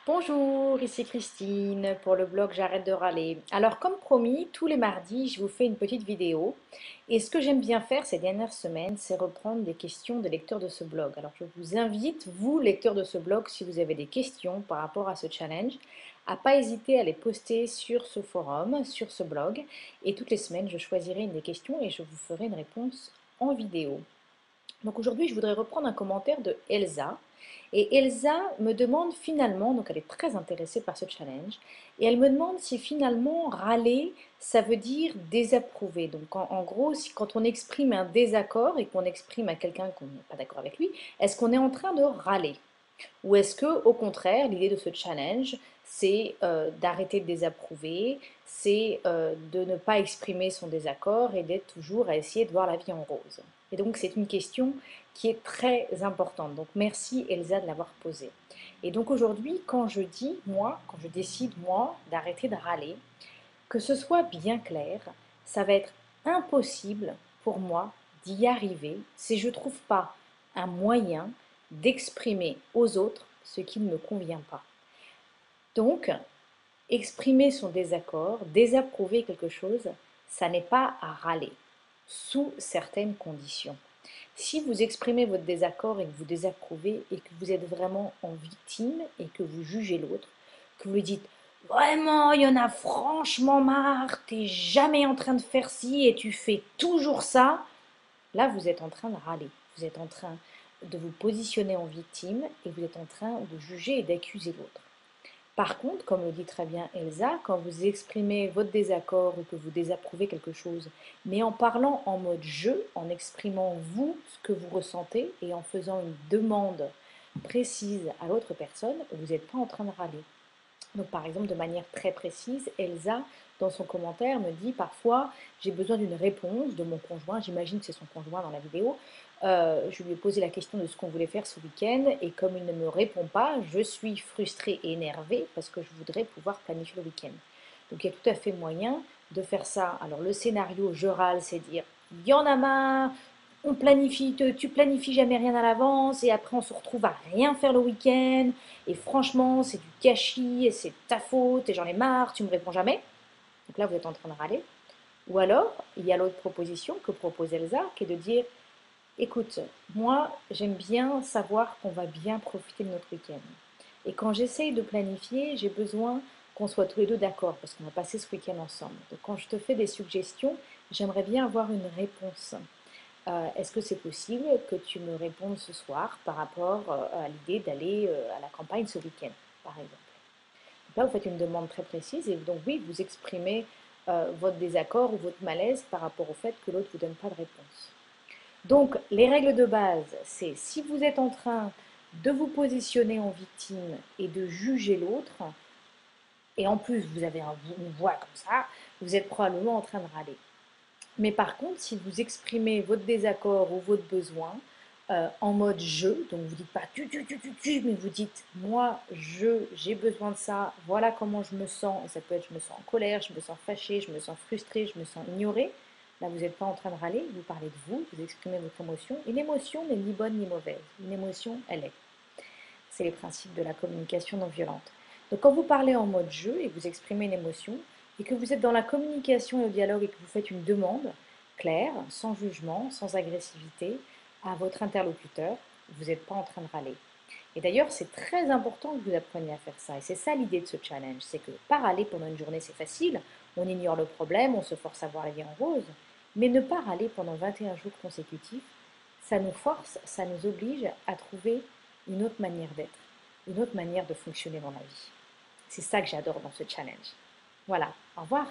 Bonjour, ici Christine pour le blog J'arrête de râler. Alors comme promis, tous les mardis, je vous fais une petite vidéo. Et ce que j'aime bien faire ces dernières semaines, c'est reprendre des questions des lecteurs de ce blog. Alors je vous invite, vous lecteurs de ce blog, si vous avez des questions par rapport à ce challenge, à pas hésiter à les poster sur ce forum, sur ce blog. Et toutes les semaines, je choisirai une des questions et je vous ferai une réponse en vidéo. Donc aujourd'hui, je voudrais reprendre un commentaire de Elsa. Et Elsa me demande finalement, donc elle est très intéressée par ce challenge, et elle me demande si finalement râler, ça veut dire désapprouver. Donc en gros, si, quand on exprime un désaccord et qu'on exprime à quelqu'un qu'on n'est pas d'accord avec lui, est-ce qu'on est en train de râler? Ou est-ce que, au contraire, l'idée de ce challenge, c'est d'arrêter de désapprouver, c'est de ne pas exprimer son désaccord et d'être toujours à essayer de voir la vie en rose. Et donc, c'est une question qui est très importante. Donc, merci Elsa de l'avoir posée. Et donc, aujourd'hui, quand je dis, moi, quand je décide, moi, d'arrêter de râler, que ce soit bien clair, ça va être impossible pour moi d'y arriver si je ne trouve pas un moyen d'exprimer aux autres ce qui ne me convient pas. Donc, exprimer son désaccord, désapprouver quelque chose, ça n'est pas à râler, sous certaines conditions. Si vous exprimez votre désaccord et que vous désapprouvez et que vous êtes vraiment en victime et que vous jugez l'autre, que vous lui dites vraiment, il y en a franchement marre, t'es jamais en train de faire ci et tu fais toujours ça, là vous êtes en train de râler, vous êtes en train de vous positionner en victime et vous êtes en train de juger et d'accuser l'autre. Par contre, comme le dit très bien Elsa, quand vous exprimez votre désaccord ou que vous désapprouvez quelque chose, mais en parlant en mode jeu, en exprimant vous ce que vous ressentez et en faisant une demande précise à l'autre personne, vous n'êtes pas en train de râler. Donc par exemple, de manière très précise, Elsa, dans son commentaire, me dit parfois j'ai besoin d'une réponse de mon conjoint, j'imagine que c'est son conjoint dans la vidéo. Je lui ai posé la question de ce qu'on voulait faire ce week-end et comme il ne me répond pas, je suis frustrée et énervée parce que je voudrais pouvoir planifier le week-end. Donc il y a tout à fait moyen de faire ça. Alors le scénario je râle, c'est dire il y en a marre, on planifie, tu planifies jamais rien à l'avance et après on se retrouve à rien faire le week-end et franchement c'est du gâchis et c'est ta faute et j'en ai marre, tu me réponds jamais. Donc là vous êtes en train de râler. Ou alors il y a l'autre proposition que propose Elsa qui est de dire écoute, moi j'aime bien savoir qu'on va bien profiter de notre week-end. Et quand j'essaye de planifier, j'ai besoin qu'on soit tous les deux d'accord parce qu'on va passer ce week-end ensemble. Donc quand je te fais des suggestions, j'aimerais bien avoir une réponse. Est-ce que c'est possible que tu me répondes ce soir par rapport à l'idée d'aller à la campagne ce week-end, par exemple? Donc là, vous faites une demande très précise et donc oui, vous exprimez votre désaccord ou votre malaise par rapport au fait que l'autre ne vous donne pas de réponse. Donc, les règles de base, c'est si vous êtes en train de vous positionner en victime et de juger l'autre, et en plus vous avez une voix comme ça, vous êtes probablement en train de râler. Mais par contre, si vous exprimez votre désaccord ou votre besoin en mode jeu, donc vous dites pas tu, mais vous dites moi, j'ai besoin de ça, voilà comment je me sens, et ça peut être je me sens en colère, je me sens fâchée, je me sens frustrée, je me sens ignorée. Là, vous n'êtes pas en train de râler, vous parlez de vous, vous exprimez votre émotion. Une émotion n'est ni bonne ni mauvaise. Une émotion, elle est. C'est les principes de la communication non violente. Donc quand vous parlez en mode jeu et que vous exprimez une émotion, et que vous êtes dans la communication et au dialogue et que vous faites une demande claire, sans jugement, sans agressivité, à votre interlocuteur, vous n'êtes pas en train de râler. Et d'ailleurs, c'est très important que vous appreniez à faire ça. Et c'est ça l'idée de ce challenge, c'est que pas râler pendant une journée, c'est facile, on ignore le problème, on se force à voir la vie en rose, mais ne pas râler pendant 21 jours consécutifs, ça nous force, ça nous oblige à trouver une autre manière d'être, une autre manière de fonctionner dans la vie. C'est ça que j'adore dans ce challenge. Voilà, au revoir.